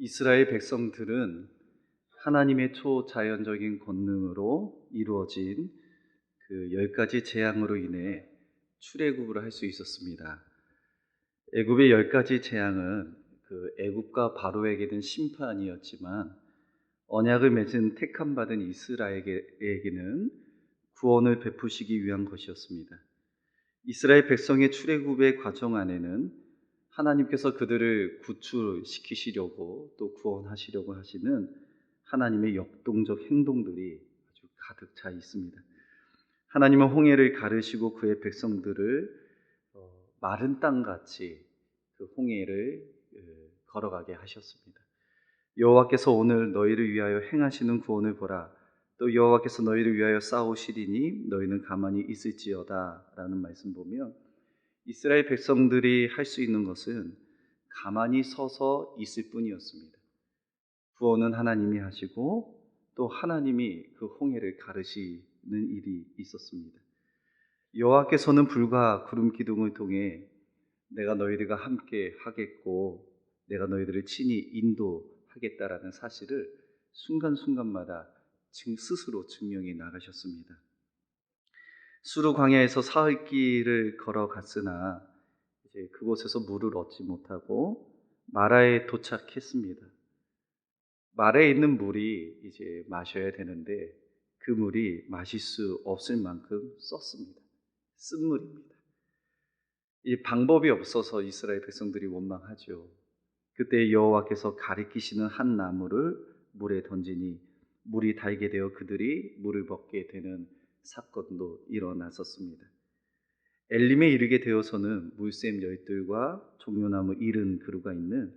이스라엘 백성들은 하나님의 초자연적인 권능으로 이루어진 그 10가지 재앙으로 인해 출애굽을 할 수 있었습니다. 애굽의 10가지 재앙은 그 애굽과 바로에게는 심판이었지만 언약을 맺은 택함 받은 이스라엘에게는 구원을 베푸시기 위한 것이었습니다. 이스라엘 백성의 출애굽의 과정 안에는 하나님께서 그들을 구출시키시려고 또 구원하시려고 하시는 하나님의 역동적 행동들이 아주 가득 차 있습니다. 하나님은 홍해를 가르시고 그의 백성들을 마른 땅같이 그 홍해를 걸어가게 하셨습니다. 여호와께서 오늘 너희를 위하여 행하시는 구원을 보라. 또 여호와께서 너희를 위하여 싸우시리니 너희는 가만히 있을지어다 라는 말씀 보면 이스라엘 백성들이 할 수 있는 것은 가만히 서서 있을 뿐이었습니다. 구원은 하나님이 하시고 또 하나님이 그 홍해를 가르시는 일이 있었습니다. 여호와께서는 불과 구름 기둥을 통해 내가 너희들과 함께 하겠고 내가 너희들을 친히 인도하겠다라는 사실을 순간순간마다 스스로 증명해 나가셨습니다. 수르 광야에서 사흘 길을 걸어갔으나 이제 그곳에서 물을 얻지 못하고 마라에 도착했습니다. 마라에 있는 물이 이제 마셔야 되는데 그 물이 마실 수 없을 만큼 썼습니다. 쓴물입니다. 이 방법이 없어서 이스라엘 백성들이 원망하죠. 그때 여호와께서 가리키시는 한 나무를 물에 던지니 물이 달게 되어 그들이 물을 먹게 되는 사건도 일어났었습니다. 엘림에 이르게 되어서는 물샘 열들과 종려나무 이른 그루가 있는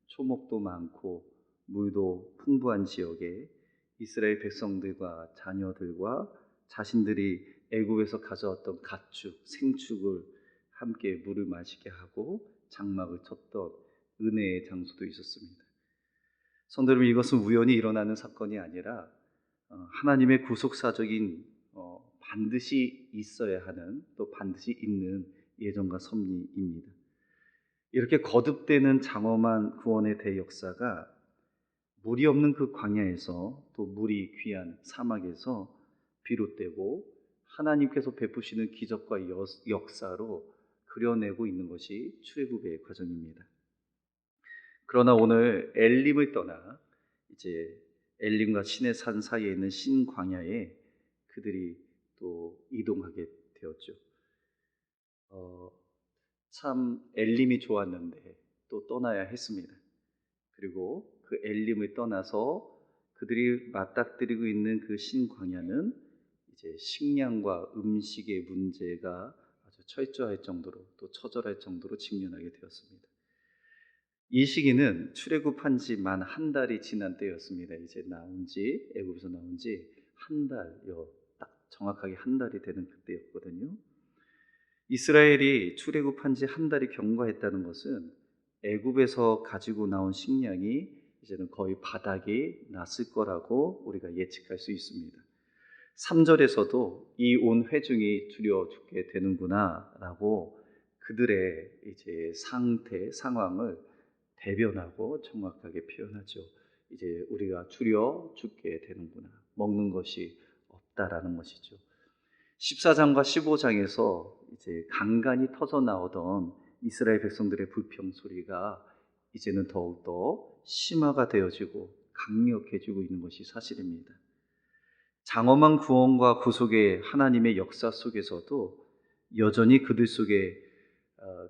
초목도 많고 물도 풍부한 지역에 이스라엘 백성들과 자녀들과 자신들이 애굽에서 가져왔던 가축, 생축을 함께 물을 마시게 하고 장막을 쳤던 은혜의 장소도 있었습니다. 성도 여러분, 이것은 우연히 일어나는 사건이 아니라 하나님의 구속사적인 반드시 있어야 하는 또 반드시 있는 예정과 섭리입니다. 이렇게 거듭되는 장엄한 구원의 대역사가 물이 없는 그 광야에서 또 물이 귀한 사막에서 비롯되고 하나님께서 베푸시는 기적과 역사로 그려내고 있는 것이 출애굽의 과정입니다. 그러나 오늘 엘림을 떠나 이제 엘림과 신의 산 사이에 있는 신광야에 그들이 또 이동하게 되었죠. 참 엘림이 좋았는데 또 떠나야 했습니다. 그리고 그 엘림을 떠나서 그들이 맞닥뜨리고 있는 그 신광야는 이제 식량과 음식의 문제가 아주 철저할 정도로 또 처절할 정도로 직면하게 되었습니다. 이 시기는 출애굽한 지 만 한 달이 지난 때였습니다. 이제 애굽에서 나온 지 한 달여, 딱 정확하게 한 달이 되는 그때였거든요. 이스라엘이 출애굽한 지 한 달이 경과했다는 것은 애굽에서 가지고 나온 식량이 이제는 거의 바닥이 났을 거라고 우리가 예측할 수 있습니다. 3절에서도 이 온 회중이 두려워 죽게 되는구나 라고 그들의 이제 상황을 대변하고 정확하게 표현하죠. 이제 우리가 두려워 죽게 되는구나. 먹는 것이 없다라는 것이죠. 14장과 15장에서 이제 간간히 터져 나오던 이스라엘 백성들의 불평 소리가 이제는 더욱더 심화가 되어지고 강력해지고 있는 것이 사실입니다. 장엄한 구원과 구속의 하나님의 역사 속에서도 여전히 그들 속에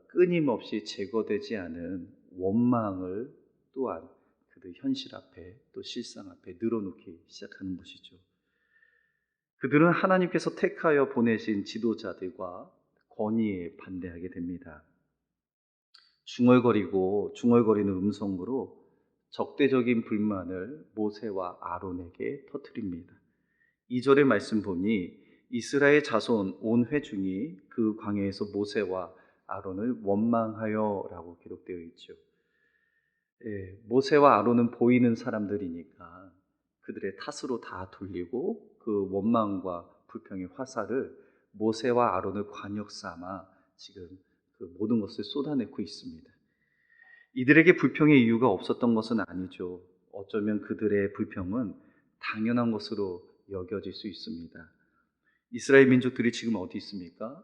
끊임없이 제거되지 않은 원망을 또한 그들 현실 앞에 또 실상 앞에 늘어놓기 시작하는 것이죠. 그들은 하나님께서 택하여 보내신 지도자들과 권위에 반대하게 됩니다. 중얼거리는 음성으로 적대적인 불만을 모세와 아론에게 터뜨립니다. 2절의 말씀 보니 이스라엘 자손 온 회중이 그 광야에서 모세와 아론을 원망하여 라고 기록되어 있죠. 모세와 아론은 보이는 사람들이니까 그들의 탓으로 다 돌리고 그 원망과 불평의 화살을 모세와 아론을 관역 삼아 지금 그 모든 것을 쏟아내고 있습니다. 이들에게 불평의 이유가 없었던 것은 아니죠. 어쩌면 그들의 불평은 당연한 것으로 여겨질 수 있습니다. 이스라엘 민족들이 지금 어디 있습니까?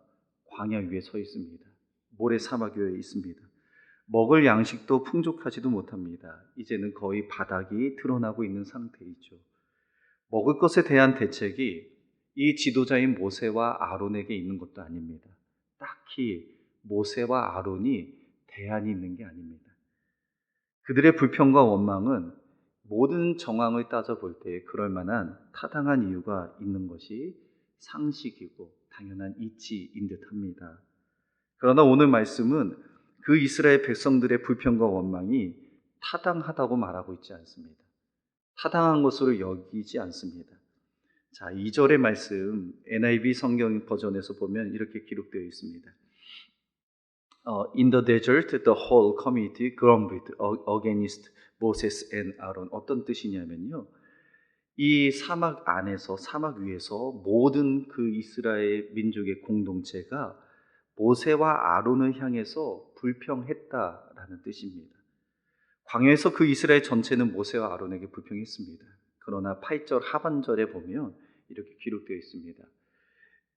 광야 위에 서 있습니다. 모래 사막 위에 있습니다. 먹을 양식도 풍족하지도 못합니다. 이제는 거의 바닥이 드러나고 있는 상태이죠. 먹을 것에 대한 대책이 이 지도자인 모세와 아론에게 있는 것도 아닙니다. 딱히 모세와 아론이 대안이 있는 게 아닙니다. 그들의 불평과 원망은 모든 정황을 따져볼 때 그럴 만한 타당한 이유가 있는 것이 상식이고 당연한 이치인 듯합니다. 그러나 오늘 말씀은 그 이스라엘 백성들의 불평과 원망이 타당하다고 말하고 있지 않습니다. 타당한 것으로 여기지 않습니다. 자, 2절의 말씀 NIV 성경 버전에서 보면 이렇게 기록되어 있습니다. In the desert, the whole community grumbled against Moses and Aaron. 어떤 뜻이냐면요, 이 사막 안에서, 사막 위에서 모든 그 이스라엘 민족의 공동체가 모세와 아론을 향해서 불평했다라는 뜻입니다. 광야에서 그 이스라엘 전체는 모세와 아론에게 불평했습니다. 그러나 8절 하반절에 보면 이렇게 기록되어 있습니다.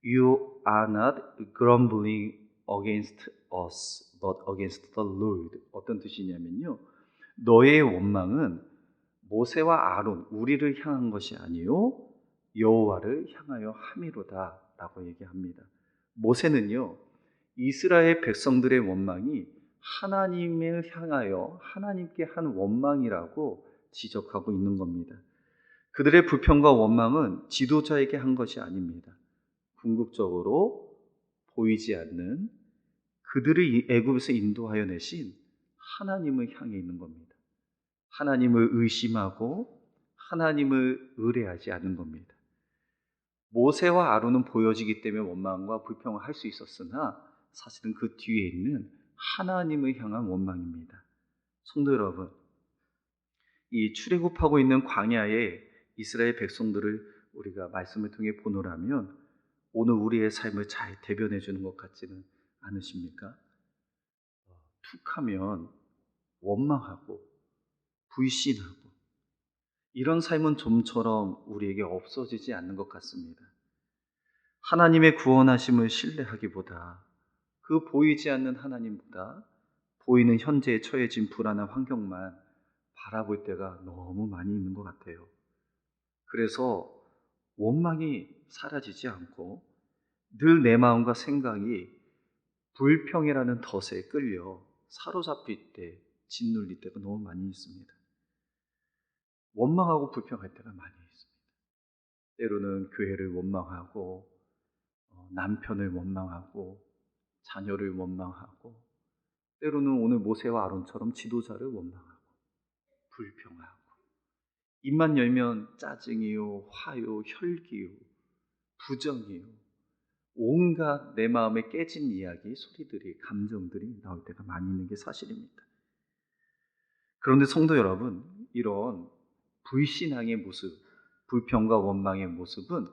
You are not grumbling against us, but against the Lord. 어떤 뜻이냐면요, 너의 원망은 모세와 아론, 우리를 향한 것이 아니요 여호와를 향하여 함이로다 라고 얘기합니다. 모세는요, 이스라엘 백성들의 원망이 하나님을 향하여 하나님께 한 원망이라고 지적하고 있는 겁니다. 그들의 불평과 원망은 지도자에게 한 것이 아닙니다. 궁극적으로 보이지 않는 그들을 애굽에서 인도하여 내신 하나님을 향해 있는 겁니다. 하나님을 의심하고 하나님을 의뢰하지 않는 겁니다. 모세와 아론은 보여지기 때문에 원망과 불평을 할 수 있었으나 사실은 그 뒤에 있는 하나님을 향한 원망입니다. 성도 여러분, 이 출애굽하고 있는 광야의 이스라엘 백성들을 우리가 말씀을 통해 보노라면 오늘 우리의 삶을 잘 대변해 주는 것 같지는 않으십니까? 툭하면 원망하고 불신하고 이런 삶은 좀처럼 우리에게 없어지지 않는 것 같습니다. 하나님의 구원하심을 신뢰하기보다 그 보이지 않는 하나님보다 보이는 현재에 처해진 불안한 환경만 바라볼 때가 너무 많이 있는 것 같아요. 그래서 원망이 사라지지 않고 늘 내 마음과 생각이 불평이라는 덫에 끌려 사로잡힐 때 짓눌릴 때가 너무 많이 있습니다. 원망하고 불평할 때가 많이 있습니다. 때로는 교회를 원망하고 남편을 원망하고 자녀를 원망하고 때로는 오늘 모세와 아론처럼 지도자를 원망하고 불평하고 입만 열면 짜증이요, 화요, 혈기요, 부정이요, 온갖 내 마음에 깨진 이야기, 소리들이, 감정들이 나올 때가 많이 있는 게 사실입니다. 그런데 성도 여러분, 이런 불신앙의 모습, 불평과 원망의 모습은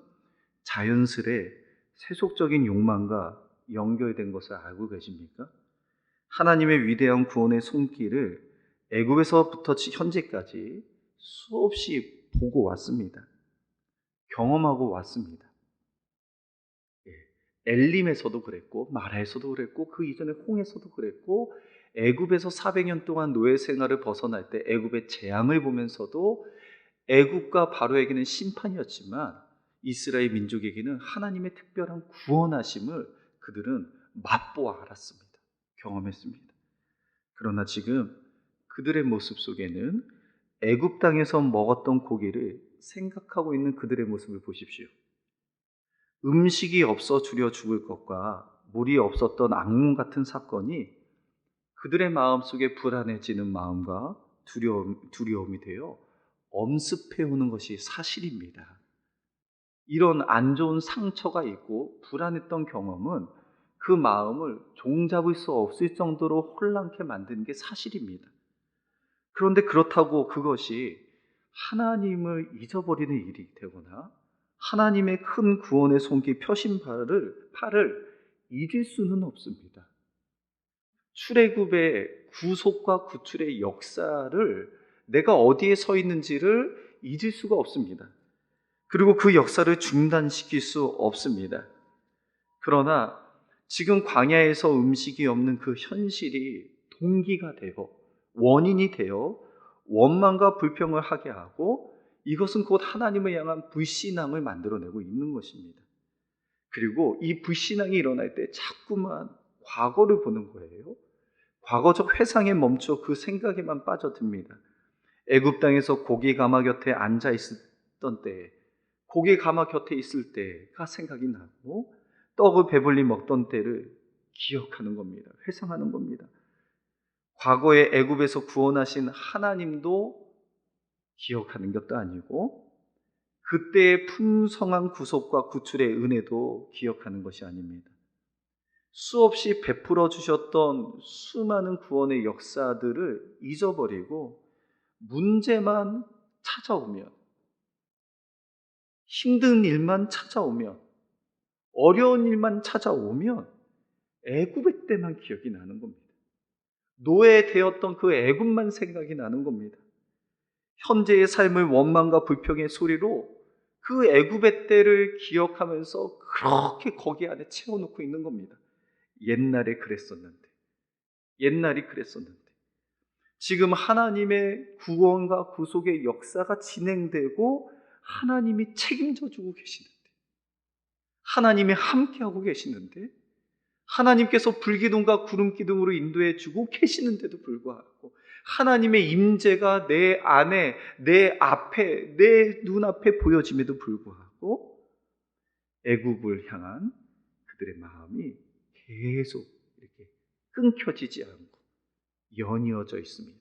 자연스레 세속적인 욕망과 연결된 것을 알고 계십니까? 하나님의 위대한 구원의 손길을 애굽에서부터 현재까지 수없이 보고 왔습니다. 경험하고 왔습니다. 엘림에서도 그랬고 마라에서도 그랬고 그 이전에 홍해에서도 그랬고 애굽에서 400년 동안 노예 생활을 벗어날 때 애굽의 재앙을 보면서도 애굽과 바로에게는 심판이었지만 이스라엘 민족에게는 하나님의 특별한 구원하심을 그들은 맛보아 알았습니다. 경험했습니다. 그러나 지금 그들의 모습 속에는 애굽 땅에서 먹었던 고기를 생각하고 있는 그들의 모습을 보십시오. 음식이 없어 주려 죽을 것과 물이 없었던 악몽 같은 사건이 그들의 마음속에 불안해지는 마음과 두려움이 되어 엄습해오는 것이 사실입니다. 이런 안 좋은 상처가 있고 불안했던 경험은 그 마음을 종잡을 수 없을 정도로 혼란케 만드는 게 사실입니다. 그런데 그렇다고 그것이 하나님을 잊어버리는 일이 되거나 하나님의 큰 구원의 손길 펴신 팔을 잊을 수는 없습니다. 출애굽의 구속과 구출의 역사를 내가 어디에 서 있는지를 잊을 수가 없습니다. 그리고 그 역사를 중단시킬 수 없습니다. 그러나 지금 광야에서 음식이 없는 그 현실이 동기가 되어 원인이 되어 원망과 불평을 하게 하고 이것은 곧 하나님을 향한 불신앙을 만들어내고 있는 것입니다. 그리고 이 불신앙이 일어날 때 자꾸만 과거를 보는 거예요. 과거적 회상에 멈춰 그 생각에만 빠져듭니다. 애굽 땅에서 고기 가마 곁에 앉아 있었던 때에 고기 가마 곁에 있을 때가 생각이 나고 떡을 배불리 먹던 때를 기억하는 겁니다. 회상하는 겁니다. 과거에 애굽에서 구원하신 하나님도 기억하는 것도 아니고 그때의 풍성한 구속과 구출의 은혜도 기억하는 것이 아닙니다. 수없이 베풀어 주셨던 수많은 구원의 역사들을 잊어버리고 문제만 찾아오면, 힘든 일만 찾아오면, 어려운 일만 찾아오면 애굽의 때만 기억이 나는 겁니다. 노예되었던 그 애굽만 생각이 나는 겁니다. 현재의 삶을 원망과 불평의 소리로 그 애굽의 때를 기억하면서 그렇게 거기 안에 채워놓고 있는 겁니다. 옛날에 그랬었는데, 옛날이 그랬었는데. 지금 하나님의 구원과 구속의 역사가 진행되고 하나님이 책임져 주고 계시는데, 하나님이 함께하고 계시는데, 하나님께서 불기둥과 구름기둥으로 인도해 주고 계시는데도 불구하고 하나님의 임재가 내 안에, 내 앞에, 내 눈앞에 보여짐에도 불구하고 애굽을 향한 그들의 마음이 계속 이렇게 끊겨지지 않고 연이어져 있습니다.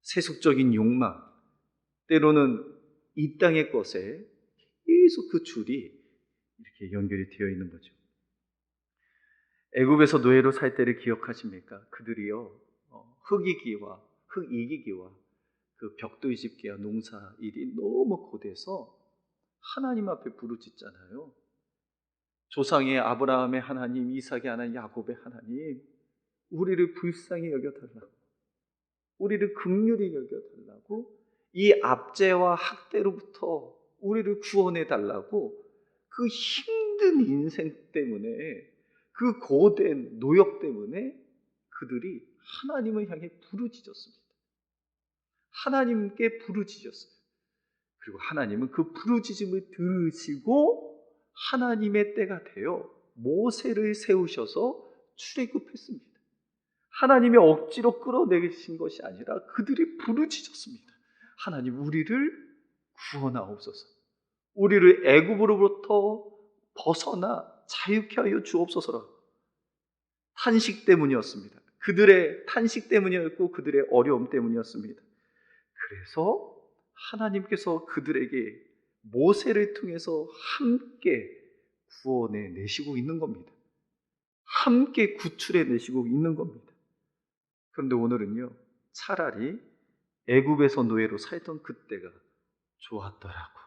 세속적인 욕망, 때로는 이 땅의 것에 계속 그 줄이 이렇게 연결이 되어 있는 거죠. 애굽에서 노예로 살 때를 기억하십니까? 그들이요, 흙이기와 흙이기기와 그 벽도 뒤집기와 농사 일이 너무 고돼서 하나님 앞에 부르짖잖아요. 조상의 아브라함의 하나님, 이삭의 하나님, 야곱의 하나님, 우리를 불쌍히 여겨달라고, 우리를 긍휼히 여겨달라고, 이 압제와 학대로부터 우리를 구원해달라고, 그 힘든 인생 때문에, 그 고된 노역 때문에 그들이 하나님을 향해 부르짖었습니다. 하나님께 부르짖었어요. 그리고 하나님은 그 부르짖음을 들으시고 하나님의 때가 되어 모세를 세우셔서 출애굽했습니다. 하나님이 억지로 끌어내신 것이 아니라 그들이 부르짖었습니다. 하나님, 우리를 구원하옵소서. 우리를 애굽으로부터 벗어나 자유케 하여 주옵소서라. 탄식 때문이었습니다. 그들의 탄식 때문이었고 그들의 어려움 때문이었습니다. 그래서 하나님께서 그들에게 모세를 통해서 함께 구원해 내시고 있는 겁니다. 함께 구출해 내시고 있는 겁니다. 그런데 오늘은요, 차라리 애굽에서 노예로 살던 그때가 좋았더라고.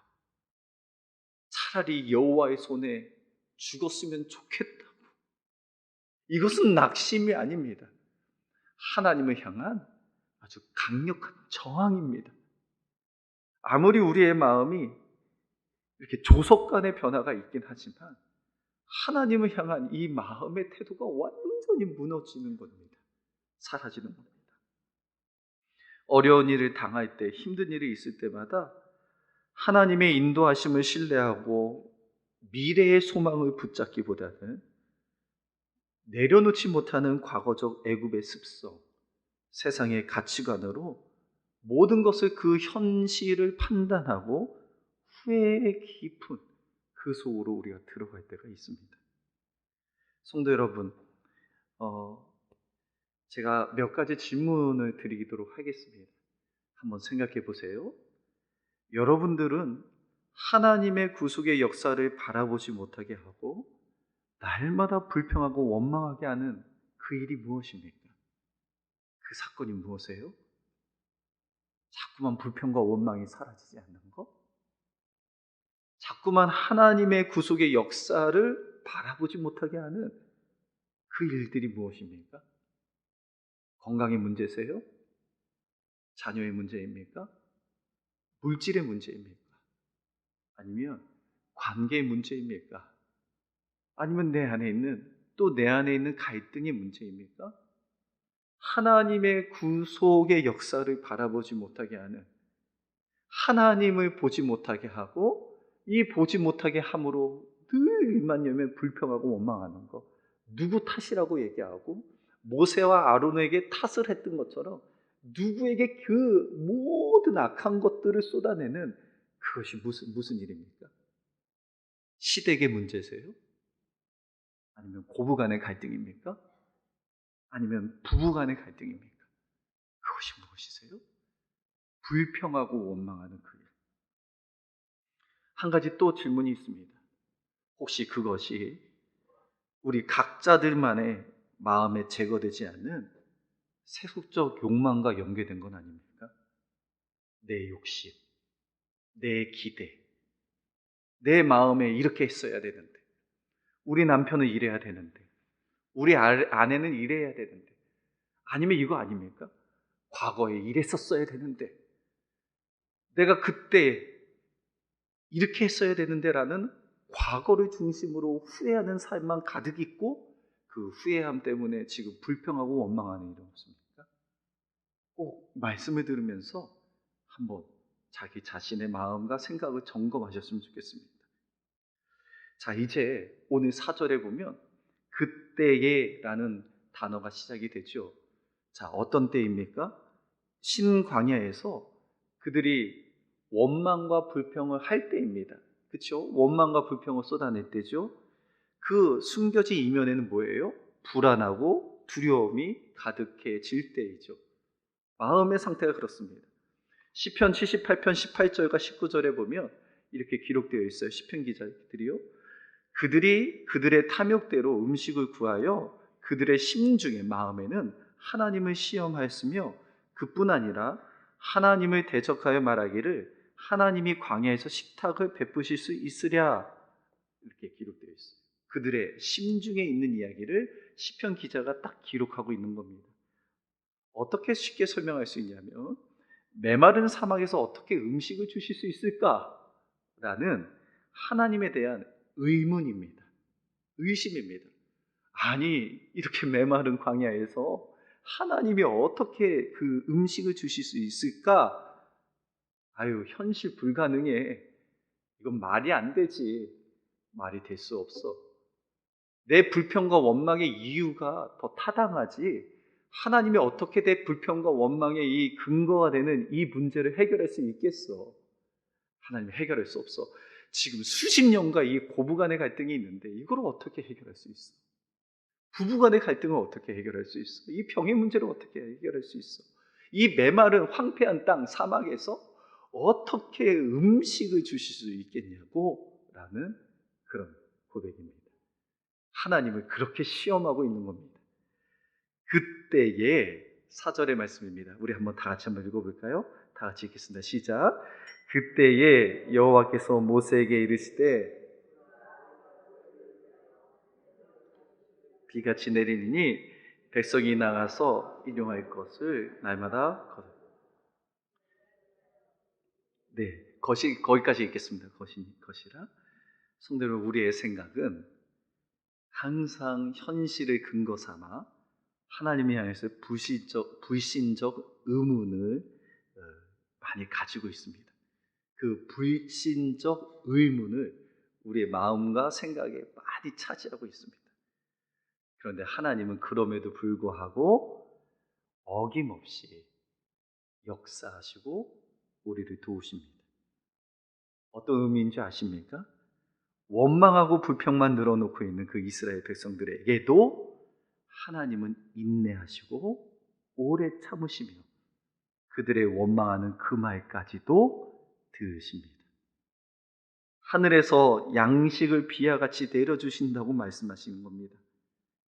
차라리 여호와의 손에 죽었으면 좋겠다고. 이것은 낙심이 아닙니다. 하나님을 향한 아주 강력한 저항입니다. 아무리 우리의 마음이 이렇게 조석 간의 변화가 있긴 하지만 하나님을 향한 이 마음의 태도가 완전히 무너지는 겁니다. 사라지는 겁니다. 어려운 일을 당할 때, 힘든 일이 있을 때마다 하나님의 인도하심을 신뢰하고 미래의 소망을 붙잡기보다는 내려놓지 못하는 과거적 애굽의 습성, 세상의 가치관으로 모든 것을 그 현실을 판단하고 후회의 깊은 그 속으로 우리가 들어갈 때가 있습니다. 성도 여러분, 제가 몇 가지 질문을 드리도록 하겠습니다. 한번 생각해 보세요. 여러분들은 하나님의 구속의 역사를 바라보지 못하게 하고 날마다 불평하고 원망하게 하는 그 일이 무엇입니까? 그 사건이 무엇이에요? 자꾸만 불평과 원망이 사라지지 않는 것? 자꾸만 하나님의 구속의 역사를 바라보지 못하게 하는 그 일들이 무엇입니까? 건강의 문제세요? 자녀의 문제입니까? 물질의 문제입니까? 아니면 관계의 문제입니까? 아니면 내 안에 있는 갈등의 문제입니까? 하나님의 구속의 역사를 바라보지 못하게 하는, 하나님을 보지 못하게 하고, 이 보지 못하게 함으로 늘 일만 열면 불평하고 원망하는 것, 누구 탓이라고 얘기하고, 모세와 아론에게 탓을 했던 것처럼 누구에게 그 모든 악한 것들을 쏟아내는, 그것이 무슨 일입니까? 시댁의 문제세요? 아니면 고부 간의 갈등입니까? 아니면 부부 간의 갈등입니까? 그것이 무엇이세요? 불평하고 원망하는 그 일. 한 가지 또 질문이 있습니다. 혹시 그것이 우리 각자들만의 마음에 제거되지 않는 세속적 욕망과 연계된 건 아닙니까? 내 욕심, 내 기대, 내 마음에 이렇게 했어야 되는데, 우리 남편은 이래야 되는데, 우리 아내는 이래야 되는데, 아니면 이거 아닙니까? 과거에 이랬었어야 되는데, 내가 그때 이렇게 했어야 되는데라는 과거를 중심으로 후회하는 삶만 가득 있고, 그 후회함 때문에 지금 불평하고 원망하는 일은 없습니까? 꼭 말씀을 들으면서 한번 자기 자신의 마음과 생각을 점검하셨으면 좋겠습니다. 자, 이제 오늘 4절에 보면 그때에 라는 단어가 시작이 되죠. 자, 어떤 때입니까? 신광야에서 그들이 원망과 불평을 할 때입니다. 그렇죠? 원망과 불평을 쏟아낼 때죠. 그 숨겨진 이면에는 뭐예요? 불안하고 두려움이 가득해질 때이죠. 마음의 상태가 그렇습니다. 시편 78편 18절과 19절에 보면 이렇게 기록되어 있어요. 시편 기자들이요. 그들이 그들의 탐욕대로 음식을 구하여 그들의 심중의 마음에는 하나님을 시험하였으며, 그뿐 아니라 하나님을 대적하여 말하기를 하나님이 광야에서 식탁을 베푸실 수 있으랴, 이렇게 기록되어 있어요. 그들의 심중에 있는 이야기를 시편 기자가 딱 기록하고 있는 겁니다. 어떻게 쉽게 설명할 수 있냐면, 메마른 사막에서 어떻게 음식을 주실 수 있을까라는 하나님에 대한 의문입니다. 의심입니다. 아니, 이렇게 메마른 광야에서 하나님이 어떻게 그 음식을 주실 수 있을까? 아유, 현실 불가능해. 이건 말이 안 되지. 말이 될 수 없어. 내 불평과 원망의 이유가 더 타당하지, 하나님이 어떻게 내 불평과 원망의 이 근거가 되는 이 문제를 해결할 수 있겠어? 하나님이 해결할 수 없어. 지금 수십 년과 이 고부 간의 갈등이 있는데 이걸 어떻게 해결할 수 있어? 부부 간의 갈등을 어떻게 해결할 수 있어? 이 병의 문제를 어떻게 해결할 수 있어? 이 메마른 황폐한 땅 사막에서 어떻게 음식을 주실 수 있겠냐고 라는 그런 고백입니다. 하나님을 그렇게 시험하고 있는 겁니다. 그때의 4절의 말씀입니다. 우리 한번 다 같이 한번 읽어볼까요? 다 같이 읽겠습니다. 시작. 그때에 여호와께서 모세에게 이르시되 비같이 내리니 백성이 나가서 일용할 것을 날마다 거두라. 네, 거기까지 읽겠습니다. 것이라. 성도는 우리의 생각은 항상 현실을 근거 삼아 하나님을 향해서 불신적 의문을 많이 가지고 있습니다. 그 불신적 의문을 우리의 마음과 생각에 많이 차지하고 있습니다. 그런데 하나님은 그럼에도 불구하고 어김없이 역사하시고 우리를 도우십니다. 어떤 의미인지 아십니까? 원망하고 불평만 늘어놓고 있는 그 이스라엘 백성들에게도 하나님은 인내하시고 오래 참으시며 그들의 원망하는 그 말까지도 들으십니다. 하늘에서 양식을 비와같이 내려주신다고 말씀하시는 겁니다.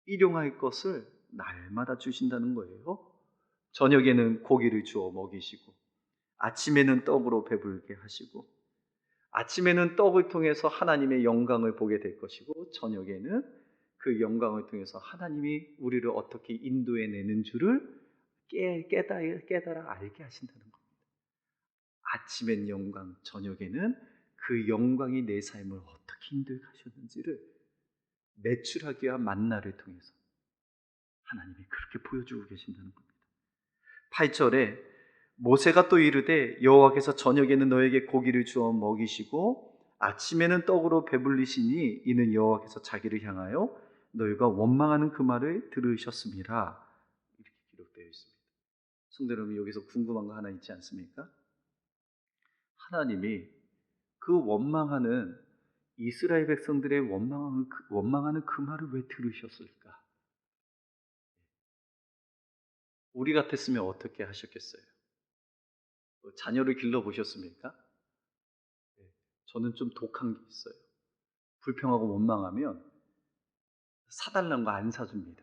일용할 것을 날마다 주신다는 거예요. 저녁에는 고기를 주어 먹이시고, 아침에는 떡으로 배부르게 하시고, 아침에는 떡을 통해서 하나님의 영광을 보게 될 것이고, 저녁에는 그 영광을 통해서 하나님이 우리를 어떻게 인도해내는 줄을 깨달아 알게 하신다는 겁니다. 아침엔 영광, 저녁에는 그 영광이 내 삶을 어떻게 힘들게 하셨는지를 매출하기와 만나를 통해서 하나님이 그렇게 보여주고 계신다는 겁니다. 8절에 모세가 또 이르되 여호와께서 저녁에는 너에게 고기를 주어 먹이시고 아침에는 떡으로 배불리시니 이는 여호와께서 자기를 향하여 너희가 원망하는 그 말을 들으셨음이라. 이렇게 기록되어 있습니다. 성도 여러분, 여기서 궁금한 거 하나 있지 않습니까? 하나님이 그 원망하는 이스라엘 백성들의 원망하는 그 말을 왜 들으셨을까? 우리 같았으면 어떻게 하셨겠어요? 자녀를 길러보셨습니까? 저는 좀 독한 게 있어요. 불평하고 원망하면 사달라는 거 안 사줍니다.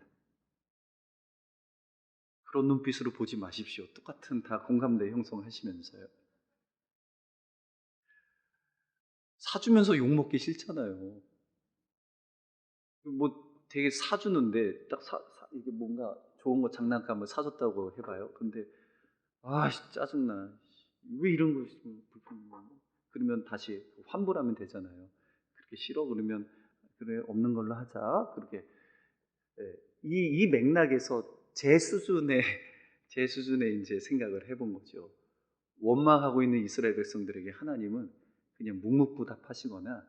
그런 눈빛으로 보지 마십시오. 똑같은 다 공감대 형성하시면서요. 사주면서 욕먹기 싫잖아요. 뭐 되게 사주는데 딱 이게 뭔가 좋은 거 장난감을 사줬다고 해봐요. 근데 짜증나. 왜 이런 거 있으면 불평하고. 그러면 다시 환불하면 되잖아요. 그렇게 싫어 그러면 그래 없는 걸로 하자. 그렇게 이 맥락에서 제 수준의 제 수준의 이제 생각을 해본 거죠. 원망하고 있는 이스라엘 백성들에게 하나님은 그냥 묵묵부답하시거나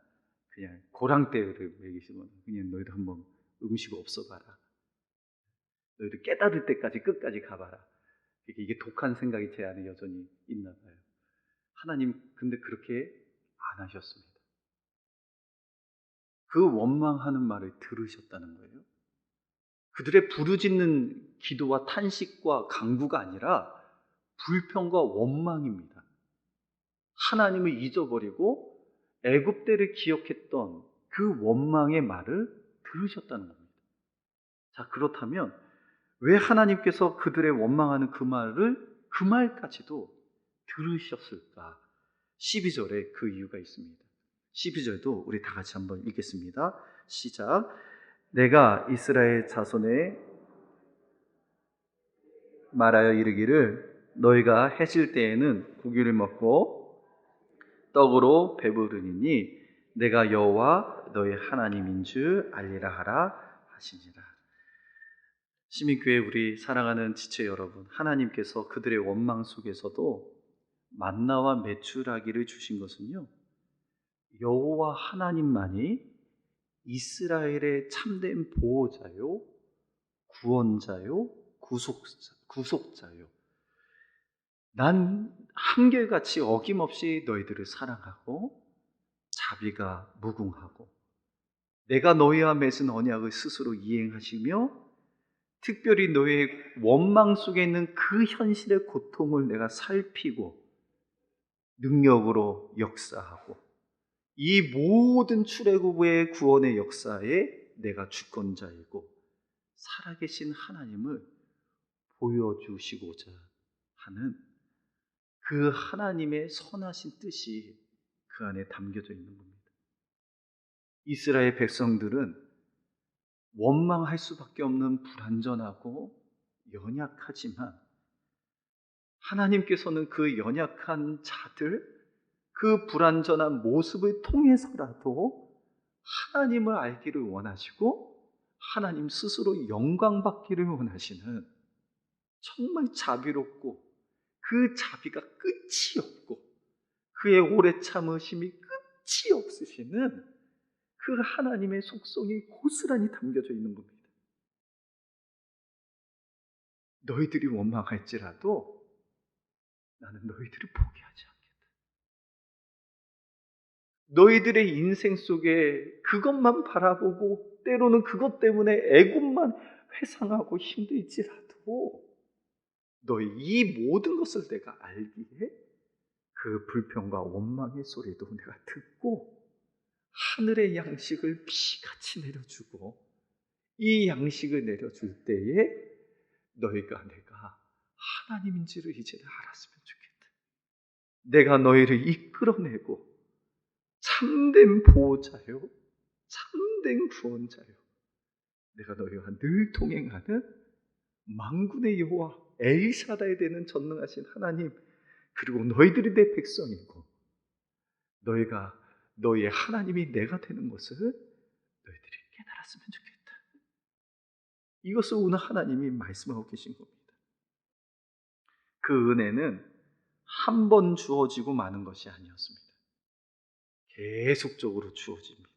그냥 고랑대를 먹이시거나 그냥 너희들 한번 음식 없어봐라. 너희들 깨달을 때까지 끝까지 가봐라. 이게 독한 생각이 제 안에 여전히 있나 봐요. 하나님 근데 그렇게 안 하셨습니다. 그 원망하는 말을 들으셨다는 거예요. 그들의 부르짖는 기도와 탄식과 간구가 아니라 불평과 원망입니다. 하나님을 잊어버리고 애굽때를 기억했던 그 원망의 말을 들으셨다는 겁니다. 자, 그렇다면 왜 하나님께서 그들의 원망하는 그 말까지도 들으셨을까? 12절에 그 이유가 있습니다. 12절도 우리 다 같이 한번 읽겠습니다. 시작. 내가 이스라엘 자손에 말하여 이르기를 너희가 해질 때에는 고기를 먹고 떡으로 배부르니 내가 여호와 너희 하나님인 줄 알리라 하라 하시니라. 시민교회 우리 사랑하는 지체 여러분, 하나님께서 그들의 원망 속에서도 만나와 메추라기를 주신 것은요, 여호와 하나님만이 이스라엘의 참된 보호자요, 구원자요, 구속자요. 난 한결같이 어김없이 너희들을 사랑하고 자비가 무궁하고 내가 너희와 맺은 언약을 스스로 이행하시며 특별히 너희의 원망 속에 있는 그 현실의 고통을 내가 살피고 능력으로 역사하고 이 모든 출애굽의 구원의 역사에 내가 주권자이고 살아계신 하나님을 보여주시고자 하는 그 하나님의 선하신 뜻이 그 안에 담겨져 있는 겁니다. 이스라엘 백성들은 원망할 수밖에 없는 불완전하고 연약하지만 하나님께서는 그 연약한 자들, 그 불완전한 모습을 통해서라도 하나님을 알기를 원하시고 하나님 스스로 영광받기를 원하시는 정말 자비롭고 그 자비가 끝이 없고 그의 오래 참으심이 끝이 없으시는 그 하나님의 속성이 고스란히 담겨져 있는 겁니다. 너희들이 원망할지라도 나는 너희들을 포기하지 않겠다. 너희들의 인생 속에 그것만 바라보고 때로는 그것 때문에 애굽만 회상하고 힘들지라도 너희 이 모든 것을 내가 알기에 그 불평과 원망의 소리도 내가 듣고 하늘의 양식을 피같이 내려주고 이 양식을 내려줄 때에 너희가 내가 하나님인지를 이제 알았으면 좋겠다. 내가 너희를 이끌어내고 참된 보호자요, 참된 구원자요, 내가 너희와 늘 동행하는 만군의 여호와 엘샤다이 되는 전능하신 하나님, 그리고 너희들이 내 백성이고 너희가 너희의 하나님이 내가 되는 것을 너희들이 깨달았으면 좋겠다. 이것을 오늘 하나님이 말씀하고 계신 겁니다. 그 은혜는 한 번 주어지고 마는 것이 아니었습니다. 계속적으로 주어집니다.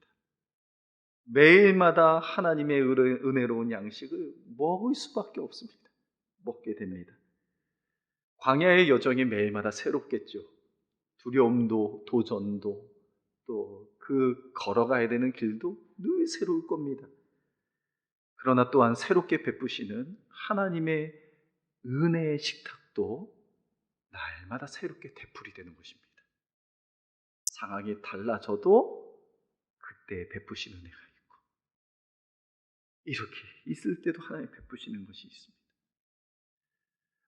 매일마다 하나님의 은혜로운 양식을 먹을 수밖에 없습니다. 먹게 됩니다. 광야의 여정이 매일마다 새롭겠죠. 두려움도 도전도 또 그 걸어가야 되는 길도 늘 새로울 겁니다. 그러나 또한 새롭게 베푸시는 하나님의 은혜의 식탁도 날마다 새롭게 되풀이 되는 것입니다. 상황이 달라져도 그때 베푸신 은혜가 있고, 이렇게 있을 때도 하나님 베푸시는 것이 있습니다.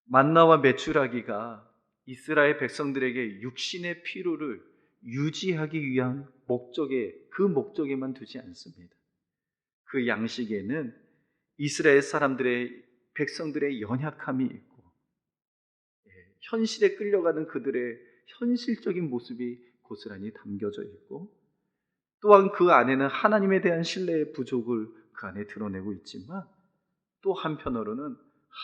만나와 메추라기가 이스라엘 백성들에게 육신의 필요를 유지하기 위한 그 목적에만 두지 않습니다. 그 양식에는 이스라엘 백성들의 연약함이 있고, 현실에 끌려가는 그들의 현실적인 모습이 고스란히 담겨져 있고, 또한 그 안에는 하나님에 대한 신뢰의 부족을 그 안에 드러내고 있지만, 또 한편으로는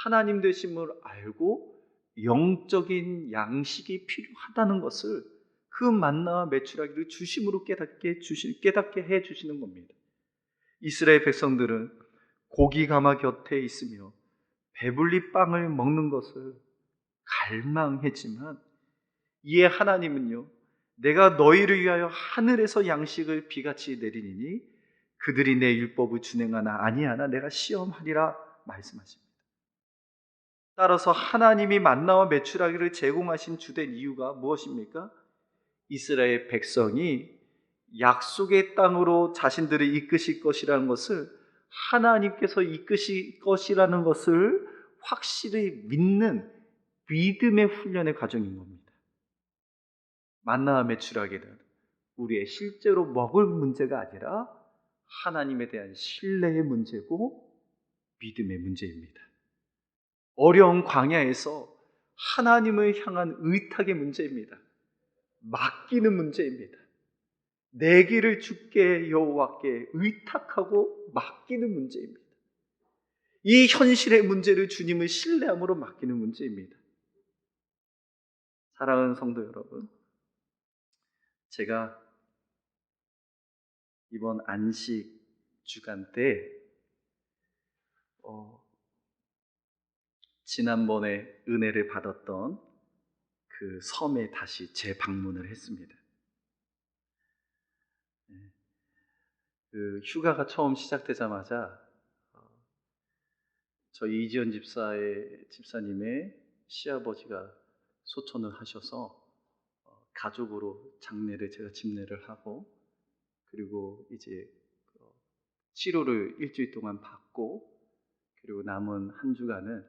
하나님 되심을 알고 영적인 양식이 필요하다는 것을 그 만나와 메추라기를 주심으로 깨닫게 해주시는 겁니다. 이스라엘 백성들은 고기 가마 곁에 있으며 배불리 빵을 먹는 것을 갈망했지만, 이에 하나님은요, 내가 너희를 위하여 하늘에서 양식을 비같이 내리니 그들이 내 율법을 준행하나 아니하나 내가 시험하리라 말씀하십니다. 따라서 하나님이 만나와 메추라기를 제공하신 주된 이유가 무엇입니까? 이스라엘 백성이 약속의 땅으로 자신들을 이끄실 것이라는 것을, 하나님께서 이끄실 것이라는 것을 확실히 믿는 믿음의 훈련의 과정인 겁니다. 만나와 메추라기는 우리의 실제로 먹을 문제가 아니라 하나님에 대한 신뢰의 문제고 믿음의 문제입니다. 어려운 광야에서 하나님을 향한 의탁의 문제입니다. 맡기는 문제입니다. 내 길을 주께 여호와께 의탁하고 맡기는 문제입니다. 이 현실의 문제를 주님을 신뢰함으로 맡기는 문제입니다. 사랑하는 성도 여러분, 제가 이번 안식 주간 때 지난번에 은혜를 받았던 그 섬에 다시 재방문을 했습니다. 그 휴가가 처음 시작되자마자 저희 이지연 집사님의 시아버지가 소천을 하셔서 가족으로 장례를 제가 집례를 하고, 그리고 이제 치료를 일주일 동안 받고, 그리고 남은 한 주간은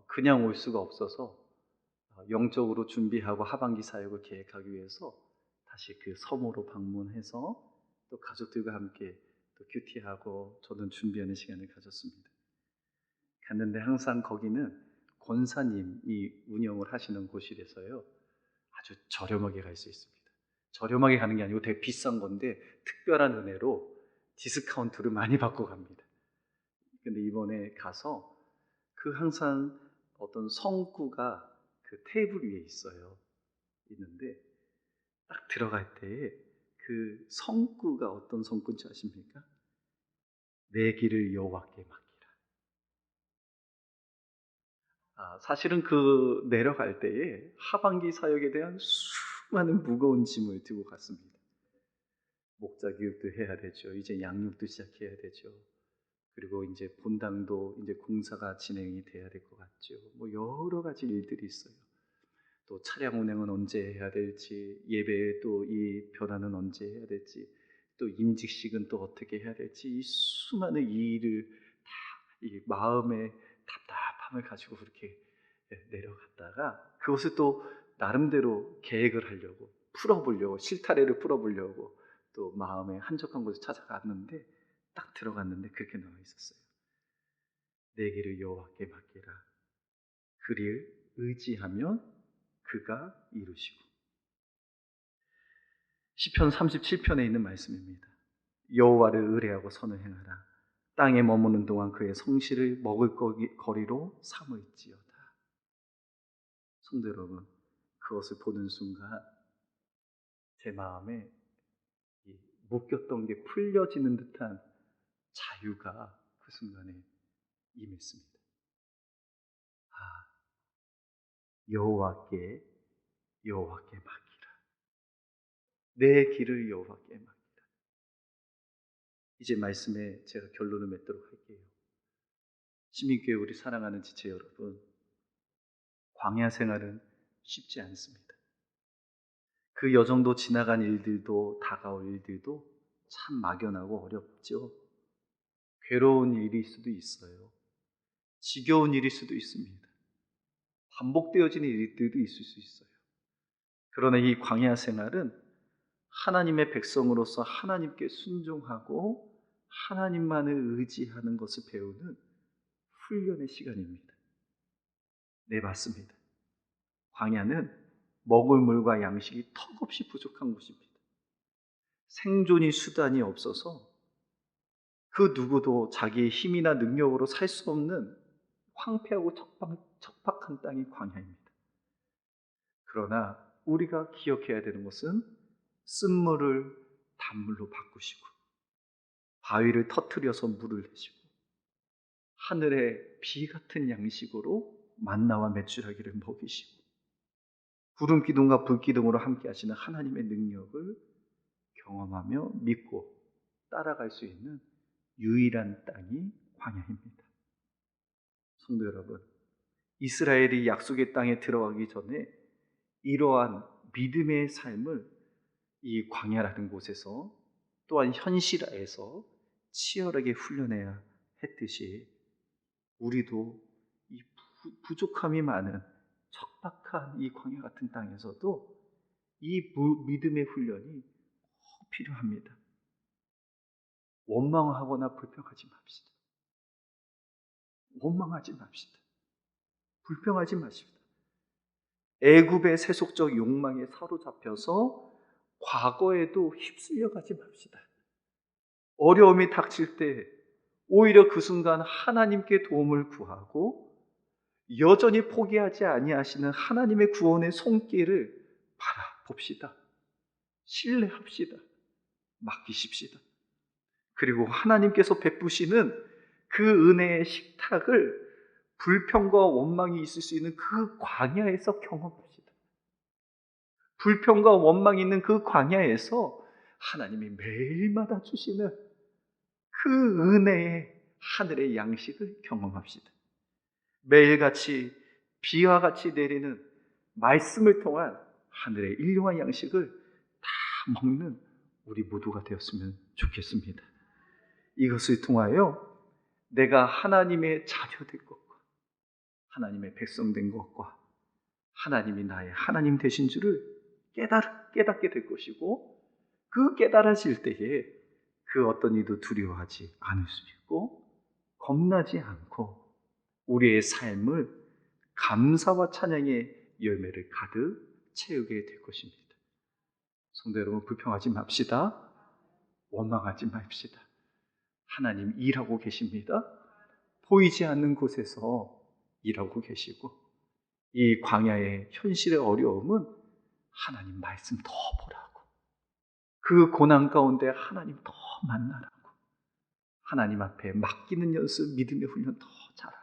그냥 올 수가 없어서 영적으로 준비하고 하반기 사역을 계획하기 위해서 다시 그 섬으로 방문해서 또 가족들과 함께 또 큐티하고 저는 준비하는 시간을 가졌습니다. 갔는데 항상 거기는 권사님이 운영을 하시는 곳이라서요, 아주 저렴하게 갈 수 있습니다. 저렴하게 가는 게 아니고 되게 비싼 건데 특별한 은혜로 디스카운트를 많이 받고 갑니다. 근데 이번에 가서 항상 어떤 성구가 그 테이블 위에 있는데 딱 들어갈 때에 그 성구가 어떤 성구인지 아십니까? 내 길을 여호와께 맡기라. 사실은 내려갈 때에 하반기 사역에 대한 수많은 무거운 짐을 들고 갔습니다. 목자 교육도 해야 되죠. 이제 양육도 시작해야 되죠. 그리고 이제 본당도 이제 공사가 진행이 돼야 될 것 같죠. 뭐 여러 가지 일들이 있어요. 또 차량 운행은 언제 해야 될지, 예배에 또 이 변화는 언제 해야 될지, 또 임직식은 또 어떻게 해야 될지, 이 수많은 일을 다 이 마음의 답답함을 가지고 그렇게 내려갔다가 그것을 또 나름대로 계획을 하려고 풀어보려고, 실타래를 풀어보려고 또 마음에 한적한 곳을 찾아갔는데, 딱 들어갔는데 그렇게 나와 있었어요. 내 길을 여호와께 맡기라. 그를 의지하면 그가 이루시고. 시편 37편에 있는 말씀입니다. 여호와를 의뢰하고 선을 행하라. 땅에 머무는 동안 그의 성실을 먹을 거리로 삼을지어다. 성도 여러분, 그것을 보는 순간 제 마음에 이 묶였던 게 풀려지는 듯한 자유가 그 순간에 임했습니다. 아, 여호와께 맡기라. 내 길을 여호와께 맡기라. 이제 말씀에 제가 결론을 맺도록 할게요. 시민교회 우리 사랑하는 지체 여러분, 광야 생활은 쉽지 않습니다. 그 여정도 지나간 일들도 다가올 일들도 참 막연하고 어렵죠. 괴로운 일일 수도 있어요. 지겨운 일일 수도 있습니다. 반복되어지는 일들도 있을 수 있어요. 그러나 이 광야 생활은 하나님의 백성으로서 하나님께 순종하고 하나님만을 의지하는 것을 배우는 훈련의 시간입니다. 네, 맞습니다. 광야는 먹을 물과 양식이 턱없이 부족한 곳입니다. 생존이 수단이 없어서 그 누구도 자기의 힘이나 능력으로 살 수 없는 황폐하고 척박한 땅이 광야입니다. 그러나 우리가 기억해야 되는 것은 쓴물을 단물로 바꾸시고 바위를 터뜨려서 물을 내시고 하늘의 비 같은 양식으로 만나와 메추라기를 먹이시고 구름 기둥과 불 기둥으로 함께 하시는 하나님의 능력을 경험하며 믿고 따라갈 수 있는 유일한 땅이 광야입니다. 성도 여러분, 이스라엘이 약속의 땅에 들어가기 전에 이러한 믿음의 삶을 이 광야라는 곳에서 또한 현실화해서 치열하게 훈련해야 했듯이 우리도 이 부족함이 많은 척박한 이 광야 같은 땅에서도 이 믿음의 훈련이 꼭 필요합니다. 원망하거나 불평하지 맙시다. 원망하지 맙시다. 불평하지 마십시다. 애굽의 세속적 욕망에 사로잡혀서 과거에도 휩쓸려 가지 맙시다. 어려움이 닥칠 때 오히려 그 순간 하나님께 도움을 구하고 여전히 포기하지 아니하시는 하나님의 구원의 손길을 바라봅시다. 신뢰합시다. 맡기십시다. 그리고 하나님께서 베푸시는 그 은혜의 식탁을 불평과 원망이 있을 수 있는 그 광야에서 경험합시다. 불평과 원망이 있는 그 광야에서 하나님이 매일마다 주시는 그 은혜의 하늘의 양식을 경험합시다. 매일같이 비와 같이 내리는 말씀을 통한 하늘의 일용할 양식을 다 먹는 우리 모두가 되었으면 좋겠습니다. 이것을 통하여 내가 하나님의 자녀된 것과 하나님의 백성 된 것과 하나님이 나의 하나님 되신 줄을 깨닫게 될 것이고 그 깨달아질 때에 그 어떤 이도 두려워하지 않을 수 있고 겁나지 않고 우리의 삶을 감사와 찬양의 열매를 가득 채우게 될 것입니다. 성도 여러분, 불평하지 맙시다. 원망하지 맙시다. 하나님 일하고 계십니다. 보이지 않는 곳에서 일하고 계시고 이 광야의 현실의 어려움은 하나님 말씀 더 보라고, 그 고난 가운데 하나님 더 만나라고, 하나님 앞에 맡기는 연습, 믿음의 훈련 더 잘하라고,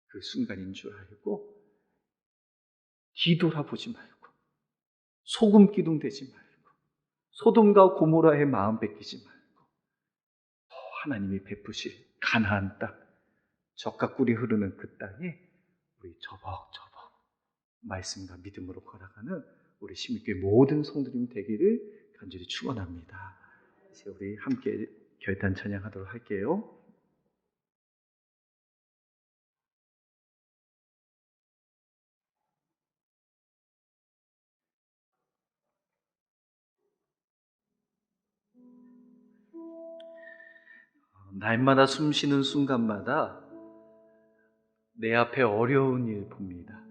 그 순간인 줄 알고 뒤돌아보지 말고 소금 기둥 되지 말고 소돔과 고모라의 마음 뺏기지 말고 하나님이 베푸실 가나안 땅, 젖과 꿀이 흐르는 그 땅에 우리 저벅저벅 말씀과 믿음으로 걸어가는 우리 시민교회 모든 성도님 되기를 간절히 축원합니다. 이제 우리 함께 결단 찬양하도록 할게요. 날마다 숨 쉬는 순간마다 내 앞에 어려운 일 봅니다.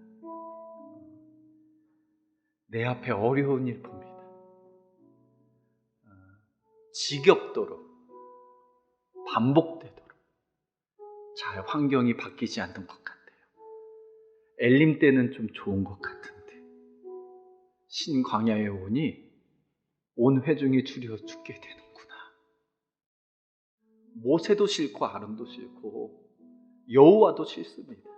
내 앞에 어려운 일 봅니다. 지겹도록, 반복되도록 잘 환경이 바뀌지 않는 것 같아요. 엘림 때는 좀 좋은 것 같은데 신광야에 오니 온 회중이 줄여 죽게 되는구나. 모세도 싫고 아론도 싫고 여호와도 싫습니다.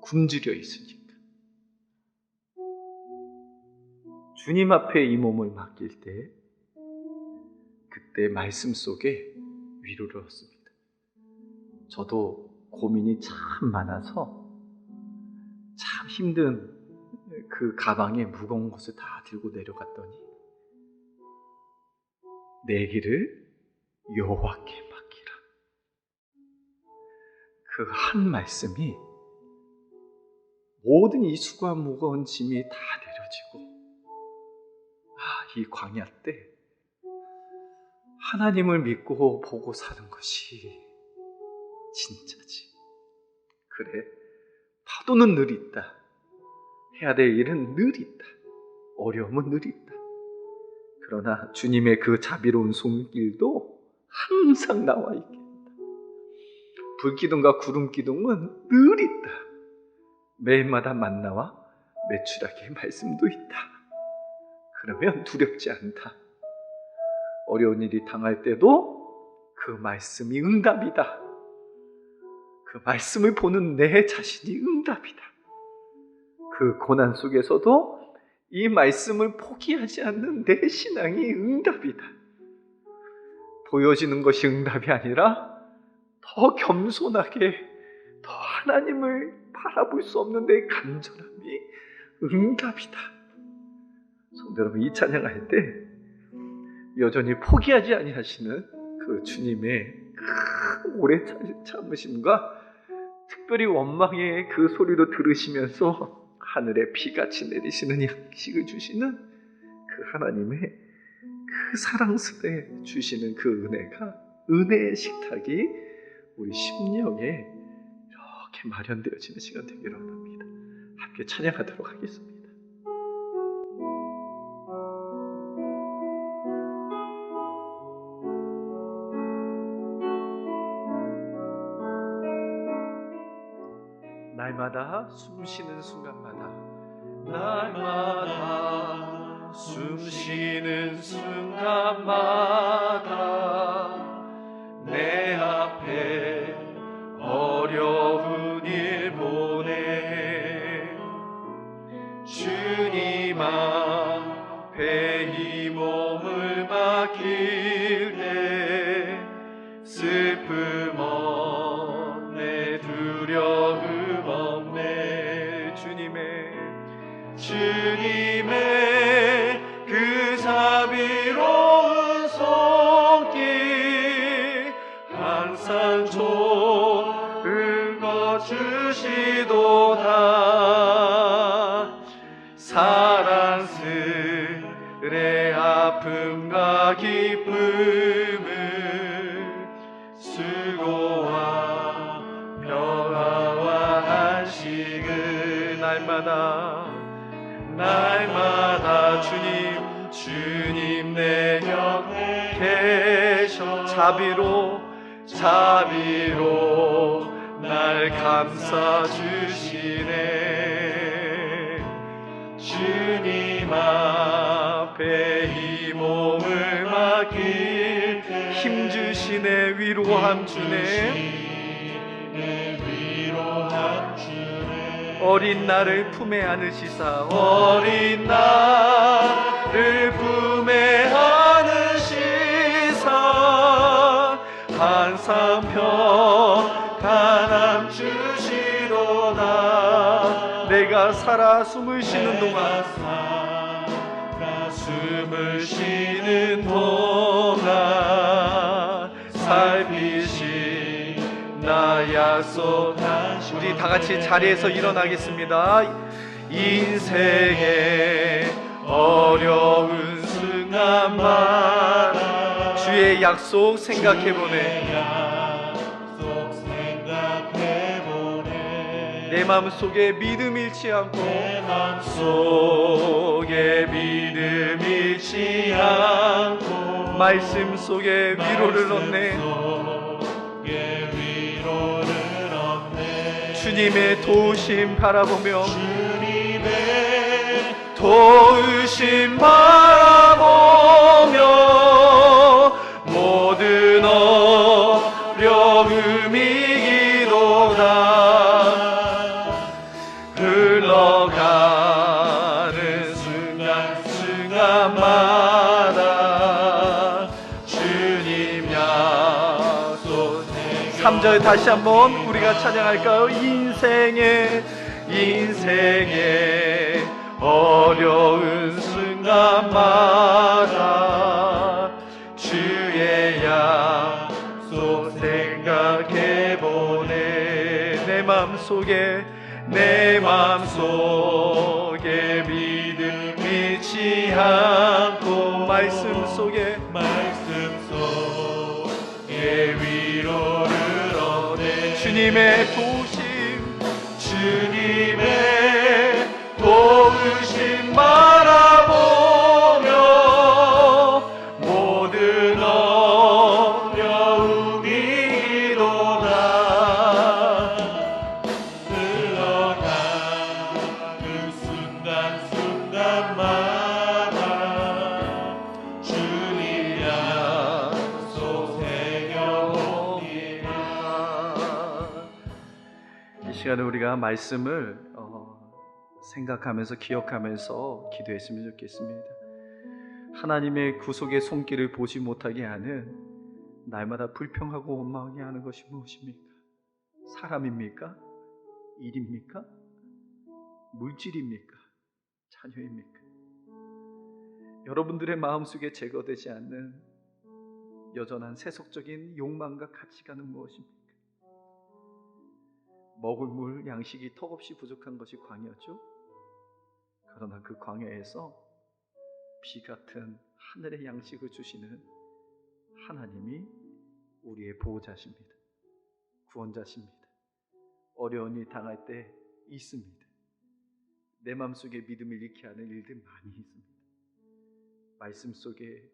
굶주려 있으니까. 주님 앞에 이 몸을 맡길 때 그때 말씀 속에 위로를 얻습니다. 저도 고민이 참 많아서 참 힘든 그 가방에 무거운 것을 다 들고 내려갔더니 내 길을 여호와께 맡기라. 그 한 말씀이 모든 이 수고한 무거운 짐이 다 내려지고 이 광야 때 하나님을 믿고 보고 사는 것이 진짜지. 그래, 파도는 늘 있다. 해야 될 일은 늘 있다. 어려움은 늘 있다. 그러나 주님의 그 자비로운 손길도 항상 나와 있겠다. 불기둥과 구름기둥은 늘 있다. 매일마다 만나와 메추라기의 말씀도 있다. 그러면 두렵지 않다. 어려운 일이 당할 때도 그 말씀이 응답이다. 그 말씀을 보는 내 자신이 응답이다. 그 고난 속에서도 이 말씀을 포기하지 않는 내 신앙이 응답이다. 보여지는 것이 응답이 아니라 더 겸손하게 더 하나님을 바라볼 수 없는 내 간절함이 응답이다. 성도 여러분, 이 찬양할 때 여전히 포기하지 아니하시는 그 주님의 그 오래 참으심과 특별히 원망의 그 소리로 들으시면서 하늘에 비같이 내리시는 양식을 주시는 그 하나님의 그 사랑스레 주시는 그 은혜가, 은혜의 식탁이 우리 심령에 이렇게 마련되어지는 시간 되기를 원합니다. 함께 찬양하도록 하겠습니다. 날마다 숨쉬는 순간마다, 날마다 숨쉬는 순간마다 내 앞에 어려운 일 보내 주님 앞에 이 몸을 맡길 때 슬픔 없네, 두려움 없네. 주님의 그 자비로운 손길 항상 좋은 것 주시도다. 사랑스레 아픔과 기쁨을 수고와 평화와 안식을 날마다 주님 내 곁에 계셔 자비로 날 감싸 주시네. 주님 앞에 이 몸을 맡길 때 힘 주시네, 위로함 주네. 어린 나를 품에 안으시사, 어린 나를 품에 안으시사 항상 평안함 주시도다. 내가 살아 숨을 쉬는 동안, 숨을 쉬는 동안 살피시 나 약속한. 우리 다 같이 자리에서 일어나겠습니다. 인생의 어려운 순간마다 주의 약속 생각해보네. 내 마음속에 믿음 잃지 않고 내 마음속에 믿음 잃지 않고 말씀 속에 위로를 얻네. 주님의 도우심 바라보며 주님의 도우심 바라보며 모든 어려움이 이기도다. 흘러가는 순간순간마다 주님 약속. 3절 다시 한번 우리가 찬양할까요? 인생의 어려운 순간마다 주의 약속 생각해보네. 내 마음속에 믿음 잃지 않고 말씀 속에 위로를 얻네. 주님의 도우심 바라보며 모든 어려움이 이도다. 흘러가는 순간순간마다 주님 약속 새겨봅니다. 이 시간에 우리가 말씀을 생각하면서 기억하면서 기도했으면 좋겠습니다. 하나님의 구속의 손길을 보지 못하게 하는 날마다 불평하고 원망하게 하는 것이 무엇입니까? 사람입니까? 일입니까? 물질입니까? 자녀입니까? 여러분들의 마음속에 제거되지 않는 여전한 세속적인 욕망과 가치관은 무엇입니까? 먹을 물, 양식이 턱없이 부족한 것이 광야죠. 그러나 그 광야에서 비 같은 하늘의 양식을 주시는 하나님이 우리의 보호자십니다. 구원자십니다. 어려운 일 당할 때 있습니다. 내 마음속에 믿음을 잃게 하는 일들 많이 있습니다. 말씀 속에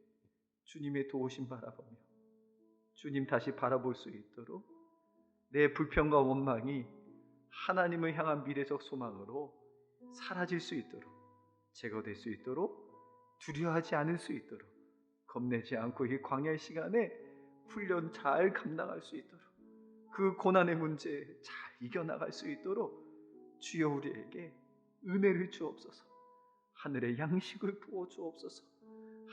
주님의 도우심 바라보며 주님 다시 바라볼 수 있도록 내 불평과 원망이 하나님을 향한 미래적 소망으로 사라질 수 있도록, 제거될 수 있도록, 두려워하지 않을 수 있도록, 겁내지 않고 이 광야의 시간에 훈련 잘 감당할 수 있도록, 그 고난의 문제 잘 이겨나갈 수 있도록 주여 우리에게 은혜를 주옵소서. 하늘의 양식을 부어 주옵소서.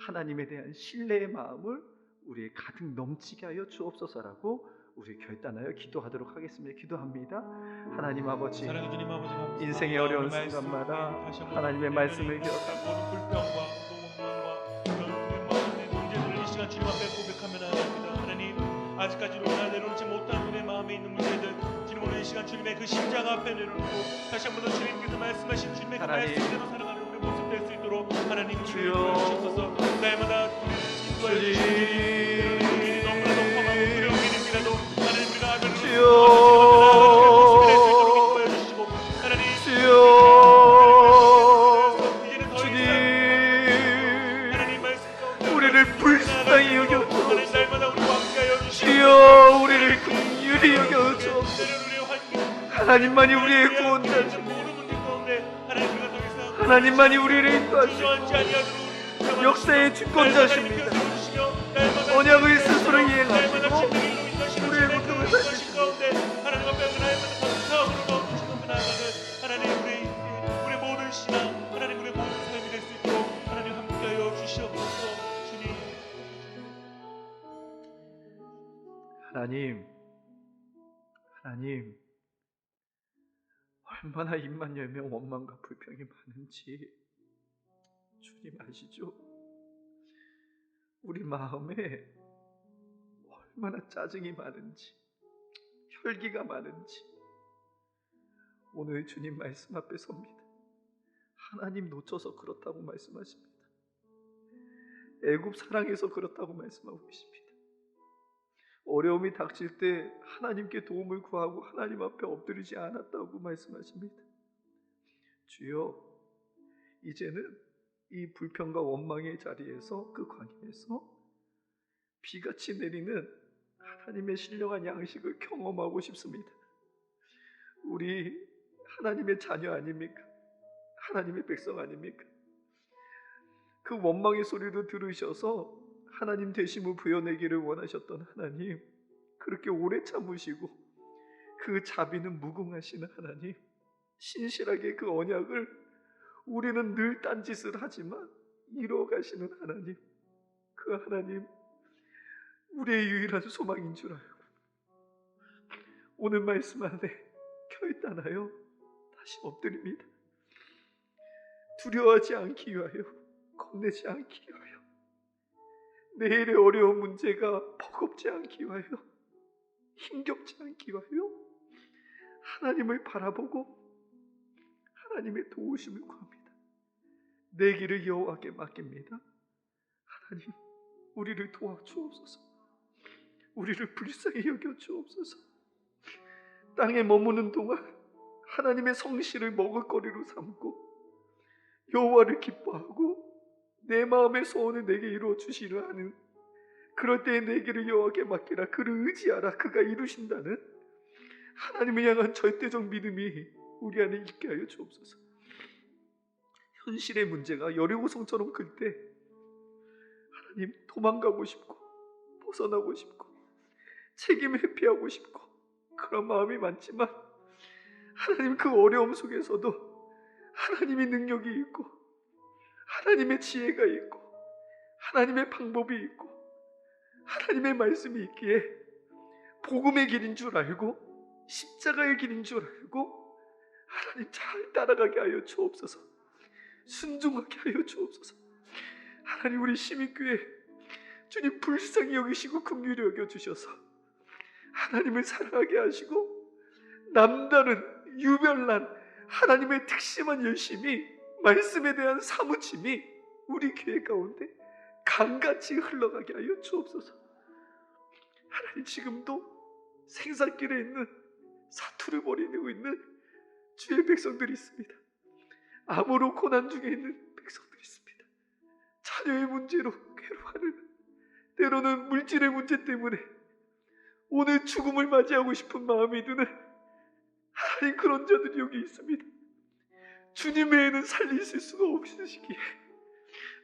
하나님에 대한 신뢰의 마음을 우리에 가득 넘치게 하여 주옵소서라고 우리 결단하여 기도하도록 하겠습니다. 기도합니다. 하나님 아버지, 인생의 어려운 순간마다 하나님의 말씀을 기억하고 불평과 원망과 문제들을 이 시간 주님 앞에 고백하며 나아갑니다. 하나님, 아직까지 우리가 내려놓지 못한 우리의 마음에 있는 문제들 주님 오늘 이 시간 주님의 그 십자가 앞에 내려놓고 다시 한번 더 주님께서 말씀하신 주님의 그 말씀대로 살아가는 우리 모습 될 수 있도록 하나님 주여 주옵소서. 날마다 우리를 너무나 높아하고 두려운 일임이라도 하나님 우리가 하면 주여 우리를 불쌍히 여겨주옵소서. 주여 우리를 긍휼히 여겨주옵소서. 하나님만이 우리의 구원자시고 하나님만이 우리를 인도하시고 역사의 주권자십니다. 언약을 스스로 이행하시고 우리의 고통을 살리시고 하나님 우리의 모든 신앙 하나님 우리의 모든 삶이 될 수 있도록 하나님 함께하여 주시옵소서. 주님 하나님 얼마나 입만 열면 원망과 불평이 많은지 주님 아시죠? 우리 마음에 얼마나 짜증이 많은지 혈기가 많은지 오늘 주님 말씀 앞에 섭니다. 하나님 놓쳐서 그렇다고 말씀하십니다. 애굽 사랑해서 그렇다고 말씀하고 계십니다. 어려움이 닥칠 때 하나님께 도움을 구하고 하나님 앞에 엎드리지 않았다고 말씀하십니다. 주여, 이제는 이 불평과 원망의 자리에서, 그 광야에서 비같이 내리는 하나님의 신령한 양식을 경험하고 싶습니다. 우리 하나님의 자녀 아닙니까? 하나님의 백성 아닙니까? 그 원망의 소리도 들으셔서 하나님 되심을 부여내기를 원하셨던 하나님, 그렇게 오래 참으시고 그 자비는 무궁하시는 하나님, 신실하게 그 언약을 우리는 늘 딴짓을 하지만 이루어가시는 하나님, 그 하나님, 우리의 유일한 소망인 줄 알고 오늘 말씀 안에 켜있다나요? 다시 엎드립니다. 두려워하지 않기 위하여, 겁내지 않기 위하여, 내일의 어려운 문제가 버겁지 않기 위하여, 힘겹지 않기 위하여 하나님을 바라보고 하나님의 도우심을 구합니다. 내 길을 여호와께 맡깁니다. 하나님, 우리를 도와주옵소서. 우리를 불쌍히 여겨 주옵소서. 땅에 머무는 동안 하나님의 성실을 먹을거리로 삼고 여호와를 기뻐하고 내 마음의 소원을 내게 이루어 주시려 하는, 그럴 때에 내 길을 여호와께 맡기라, 그를 의지하라, 그가 이루신다는 하나님을 향한 절대적 믿음이 우리 안에 있게 하여 주옵소서. 현실의 문제가 여리고성처럼 클 때 하나님, 도망가고 싶고 벗어나고 싶고 책임 회피하고 싶고 그런 마음이 많지만, 하나님, 그 어려움 속에서도 하나님의 능력이 있고 하나님의 지혜가 있고 하나님의 방법이 있고 하나님의 말씀이 있기에 복음의 길인 줄 알고 십자가의 길인 줄 알고 하나님 잘 따라가게 하여 주옵소서. 순종하게 하여 주옵소서. 하나님, 우리 시민교회 주님 불쌍히 여기시고 긍휼히 여겨주셔서 하나님을 사랑하게 하시고 남다른 유별난 하나님의 특심한 열심이, 말씀에 대한 사무침이 우리 교회 가운데 강같이 흘러가게 하여 주옵소서. 하나님, 지금도 생산길에 있는, 사투를 벌이고 있는 주의 백성들이 있습니다. 암으로 고난 중에 있는 백성들이 있습니다. 자녀의 문제로 괴로워하는, 때로는 물질의 문제 때문에 오늘 죽음을 맞이하고 싶은 마음이 드는 하나님, 그런 자들이 여기 있습니다. 주님 외에는 살리실 수가 없으시기에,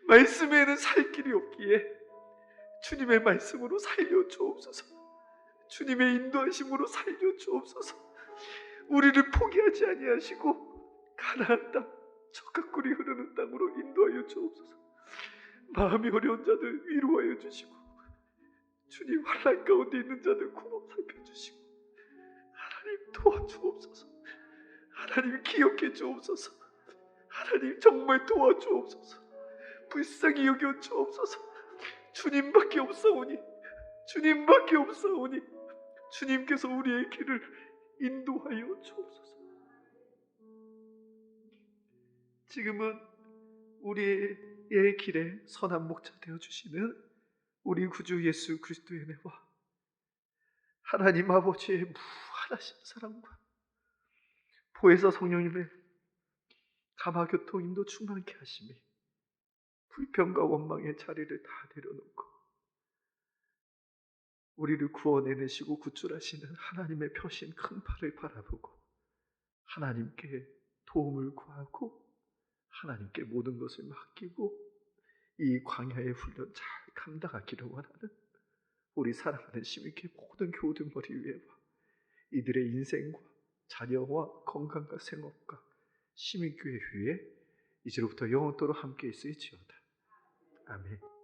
말씀 외에는 살 길이 없기에 주님의 말씀으로 살려 주옵소서. 주님의 인도하심으로 살려 주옵소서. 우리를 포기하지 아니하시고 가나안 땅, 젖과 꿀이 흐르는 땅으로 인도하여 주옵소서. 마음이 어려운 자들 위로하여 주시고, 주님 환난 가운데 있는 자들 구원 살펴주시고, 하나님 도와주옵소서. 하나님 기억해 주옵소서. 하나님 정말 도와주옵소서. 불쌍히 여겨 주옵소서. 주님밖에 없사오니, 주님밖에 없사오니 주님께서 우리의 길을 인도하여 주옵소서. 지금은 우리의 길에 선한 목자 되어주시는 우리 구주 예수 그리스도의 은혜와 하나님 아버지의 무한하신 사랑과 보혜사 성령님의 감화교통인도 충만케 하심이 불평과 원망의 자리를 다 내려놓고 우리를 구원해내시고 구출하시는 하나님의 펴신 큰 팔을 바라보고 하나님께 도움을 구하고 하나님께 모든 것을 맡기고 이 광야의 훈련 잘 감당하기를 원하는 우리 사랑하는 시민교회 모든 교우들 머리 위에와 이들의 인생과 자녀와 건강과 생업과 시민교회 위에 이제로부터 영원토록 함께 있을지어다. 아멘.